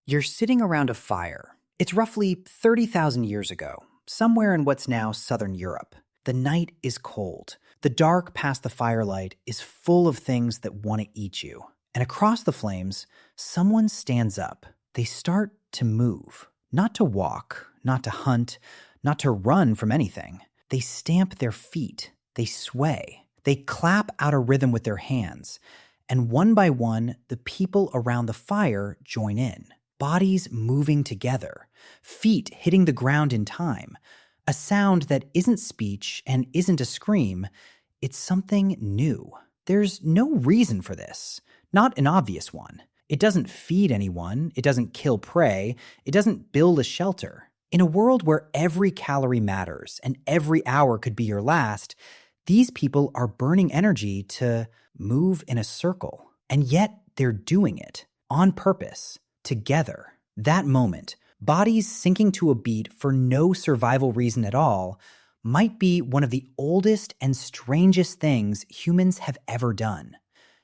You're sitting around a fire. It's roughly 30,000 years ago, somewhere in what's now southern Europe. The night is cold. The dark past the firelight is full of things that want to eat you. And across the flames, someone stands up. They start to move. Not to walk, not to hunt, not to run from anything. They stamp their feet. They sway. They clap out a rhythm with their hands. And one by one, the people around the fire join in. Bodies moving together, feet hitting the ground in time, a sound that isn't speech and isn't a scream, it's something new. There's no reason for this, not an obvious one. It doesn't feed anyone, it doesn't kill prey, it doesn't build a shelter. In a world where every calorie matters and every hour could be your last, these people are burning energy to move in a circle. And yet they're doing it on purpose. Together. That moment, bodies sinking to a beat for no survival reason at all, might be one of the oldest and strangest things humans have ever done.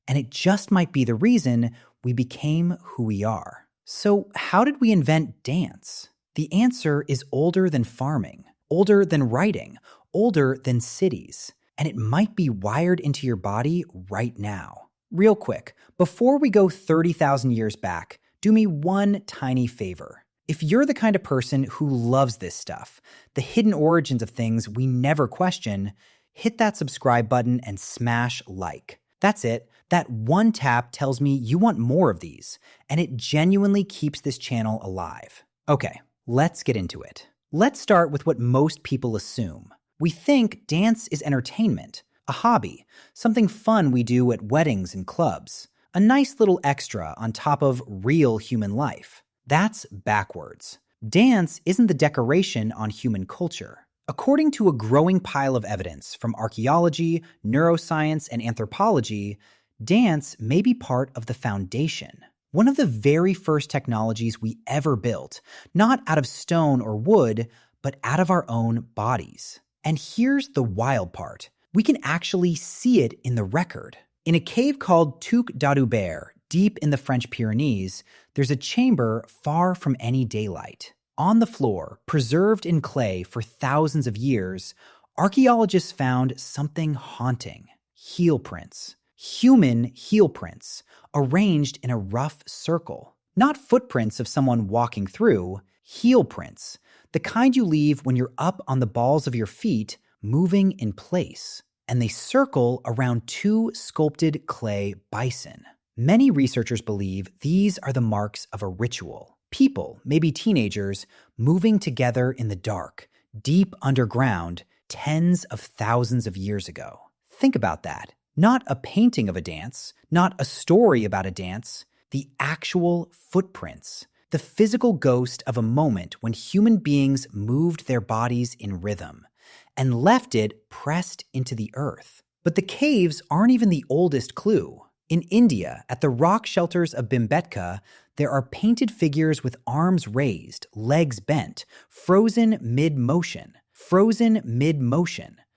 And it just might be the reason we became who we are. So how did we invent dance? The answer is older than farming, older than writing, older than cities. And it might be wired into your body right now. Real quick, before we go 30,000 years back, do me one tiny favor. If you're the kind of person who loves this stuff, the hidden origins of things we never question, hit that subscribe button and smash like. That's it. That one tap tells me you want more of these, and it genuinely keeps this channel alive. Okay, let's get into it. Let's start with what most people assume. We think dance is entertainment, a hobby, something fun we do at weddings and clubs. A nice little extra on top of real human life. That's backwards. Dance isn't the decoration on human culture. According to a growing pile of evidence from archaeology, neuroscience, and anthropology, dance may be part of the foundation. One of the very first technologies we ever built, not out of stone or wood, but out of our own bodies. And here's the wild part. We can actually see it in the record. In a cave called Tuc d'Adoubert, deep in the French Pyrenees, there's a chamber far from any daylight. On the floor, preserved in clay for thousands of years, archaeologists found something haunting. Heel prints. Human heel prints, arranged in a rough circle. Not footprints of someone walking through, heel prints. The kind you leave when you're up on the balls of your feet, moving in place. And they circle around two sculpted clay bison. Many researchers believe these are the marks of a ritual. People, maybe teenagers, moving together in the dark, deep underground, tens of thousands of years ago. Think about that. Not a painting of a dance, not a story about a dance, the actual footprints. The physical ghost of a moment when human beings moved their bodies in rhythm and left it pressed into the earth. But the caves aren't even the oldest clue. In India, at the rock shelters of Bhimbetka, there are painted figures with arms raised, legs bent, frozen mid-motion,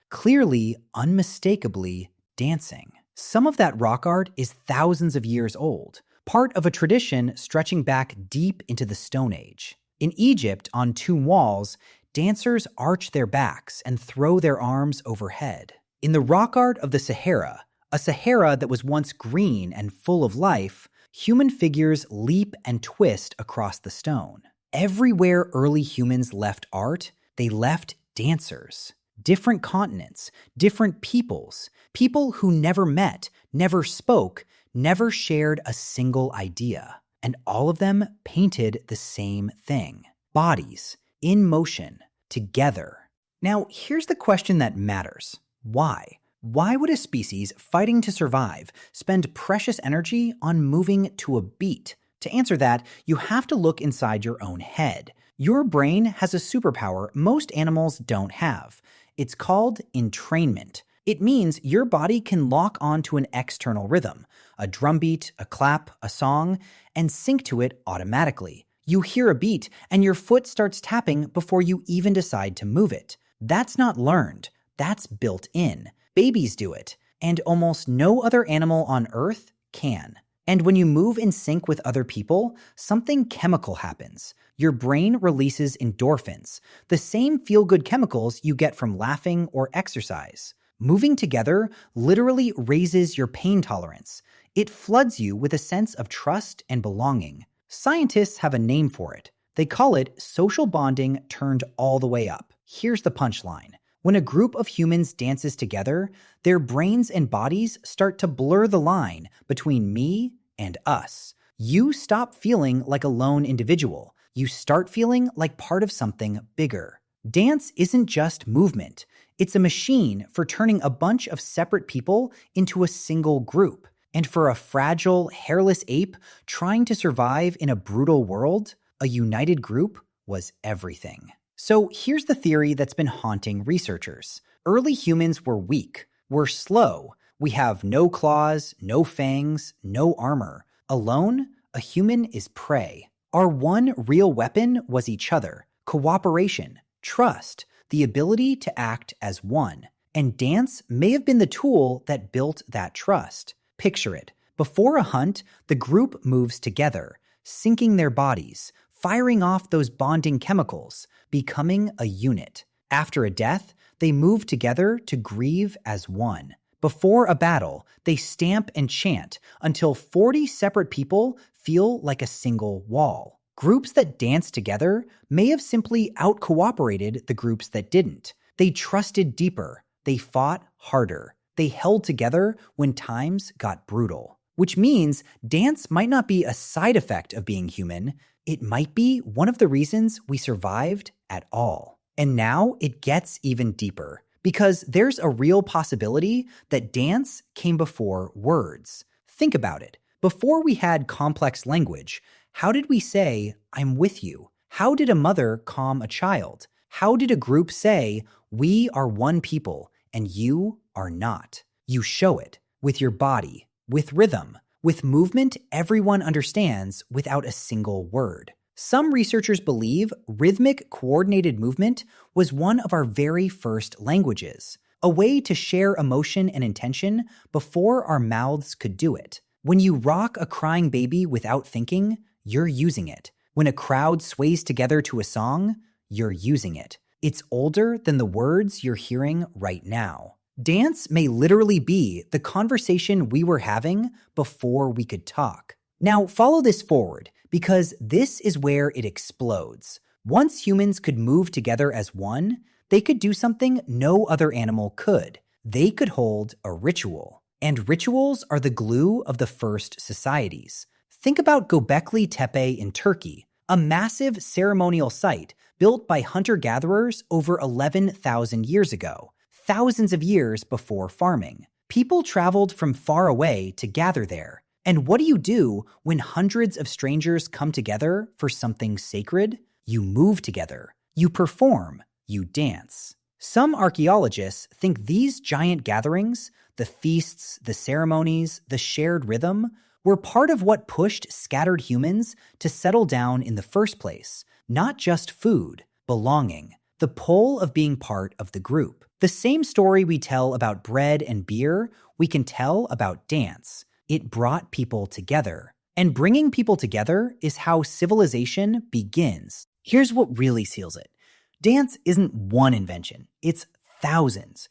clearly, unmistakably dancing. Some of that rock art is thousands of years old, part of a tradition stretching back deep into the Stone Age. In Egypt, on tomb walls, dancers arch their backs and throw their arms overhead. In the rock art of the Sahara, a Sahara that was once green and full of life, human figures leap and twist across the stone. Everywhere early humans left art, they left dancers. Different continents, different peoples, people who never met, never spoke, never shared a single idea. And all of them painted the same thing. Bodies, in motion, together. Now, here's the question that matters. Why? Why would a species fighting to survive spend precious energy on moving to a beat? To answer that, you have to look inside your own head. Your brain has a superpower most animals don't have. It's called entrainment. It means your body can lock onto an external rhythm, a drum beat, a clap, a song, and sync to it automatically. You hear a beat, and your foot starts tapping before you even decide to move it. That's not learned. That's built in. Babies do it, and almost no other animal on Earth can. And when you move in sync with other people, something chemical happens. Your brain releases endorphins, the same feel-good chemicals you get from laughing or exercise. Moving together literally raises your pain tolerance. It floods you with a sense of trust and belonging. Scientists have a name for it. They call it social bonding turned all the way up. Here's the punchline. When a group of humans dances together, their brains and bodies start to blur the line between me and us. You stop feeling like a lone individual. You start feeling like part of something bigger. Dance isn't just movement. It's a machine for turning a bunch of separate people into a single group. And for a fragile, hairless ape trying to survive in a brutal world, a united group was everything. So here's the theory that's been haunting researchers. Early humans were weak. We're slow. We have no claws, no fangs, no armor. Alone, a human is prey. Our one real weapon was each other, cooperation, trust, the ability to act as one. And dance may have been the tool that built that trust. Picture it. Before a hunt, the group moves together, syncing their bodies, firing off those bonding chemicals, becoming a unit. After a death, they move together to grieve as one. Before a battle, they stamp and chant until 40 separate people feel like a single wall. Groups that dance together may have simply out-cooperated the groups that didn't. They trusted deeper. They fought harder. They held together when times got brutal. Which means dance might not be a side effect of being human. It might be one of the reasons we survived at all. And now it gets even deeper, because there's a real possibility that dance came before words. Think about it. Before we had complex language, how did we say, "I'm with you"? How did a mother calm a child? How did a group say, "We are one people and you are not"? You show it with your body, with rhythm, with movement everyone understands without a single word. Some researchers believe rhythmic coordinated movement was one of our very first languages, a way to share emotion and intention before our mouths could do it. When you rock a crying baby without thinking, you're using it. When a crowd sways together to a song, you're using it. It's older than the words you're hearing right now. Dance may literally be the conversation we were having before we could talk. Now, follow this forward, because this is where it explodes. Once humans could move together as one, they could do something no other animal could. They could hold a ritual. And rituals are the glue of the first societies. Think about Göbekli Tepe in Turkey, a massive ceremonial site built by hunter-gatherers over 11,000 years ago, thousands of years before farming. People traveled from far away to gather there. And what do you do when hundreds of strangers come together for something sacred? You move together. You perform. You dance. Some archaeologists think these giant gatherings, the feasts, the ceremonies, the shared rhythm, were part of what pushed scattered humans to settle down in the first place. Not just food, belonging, the pull of being part of the group. The same story we tell about bread and beer, we can tell about dance. It brought people together. And bringing people together is how civilization begins. Here's what really seals it. Dance isn't one invention. It's thousands.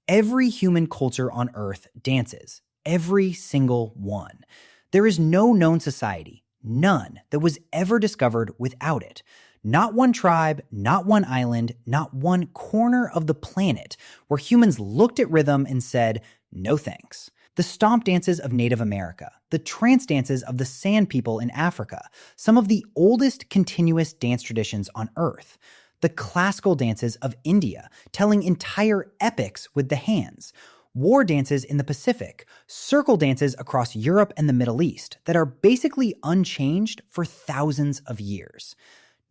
Every human culture on Earth dances. Every single one. There is no known society, none, that was ever discovered without it. Not one tribe, not one island, not one corner of the planet where humans looked at rhythm and said, no thanks. The stomp dances of Native America, the trance dances of the Sand People in Africa, some of the oldest continuous dance traditions on Earth, the classical dances of India, telling entire epics with the hands, war dances in the Pacific, circle dances across Europe and the Middle East that are basically unchanged for thousands of years.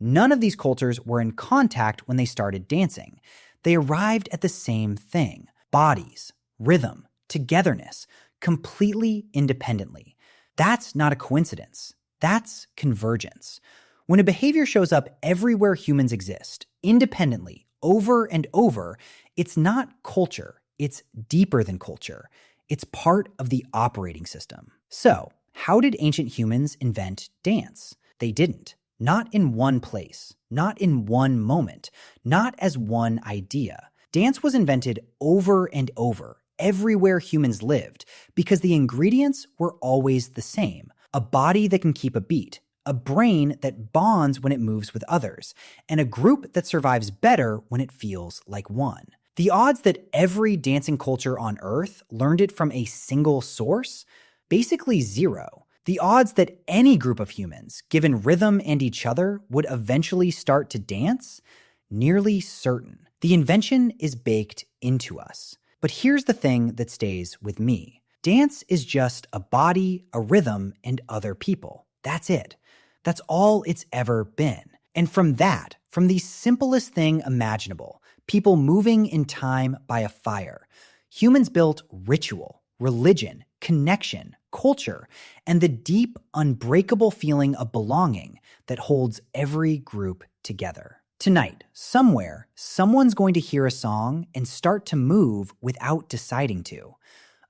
None of these cultures were in contact when they started dancing. They arrived at the same thing: bodies, rhythm, togetherness, completely independently. That's not a coincidence. That's convergence. When a behavior shows up everywhere humans exist, independently, over and over, it's not culture. It's deeper than culture. It's part of the operating system. So, How did ancient humans invent dance? They didn't. Not in one place, not in one moment, not as one idea. Dance was invented over and over, everywhere humans lived, because the ingredients were always the same. A body that can keep a beat, a brain that bonds when it moves with others, and a group that survives better when it feels like one. The odds that every dancing culture on Earth learned it from a single source? Basically zero. The odds that any group of humans, given rhythm and each other, would eventually start to dance? Nearly certain. The invention is baked into us. But here's the thing that stays with me. Dance is just a body, a rhythm, and other people. That's it. That's all it's ever been. And from the simplest thing imaginable, people moving in time by a fire, humans built ritual, religion, connection, culture, and the deep, unbreakable feeling of belonging that holds every group together. Tonight, somewhere, someone's going to hear a song and start to move without deciding to.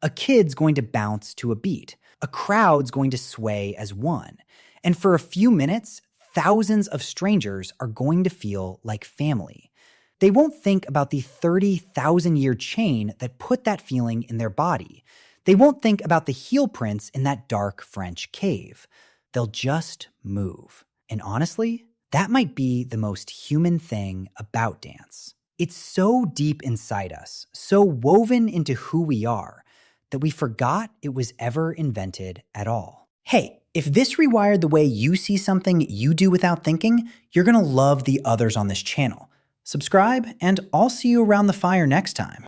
A kid's going to bounce to a beat. A crowd's going to sway as one. And for a few minutes, thousands of strangers are going to feel like family. They won't think about the 30,000-year chain that put that feeling in their body. They won't think about the heel prints in that dark French cave. They'll just move. And honestly, that might be the most human thing about dance. It's so deep inside us, so woven into who we are, that we forgot it was ever invented at all. Hey, if this rewired the way you see something you do without thinking, you're gonna love the others on this channel. Subscribe, and I'll see you around the fire next time.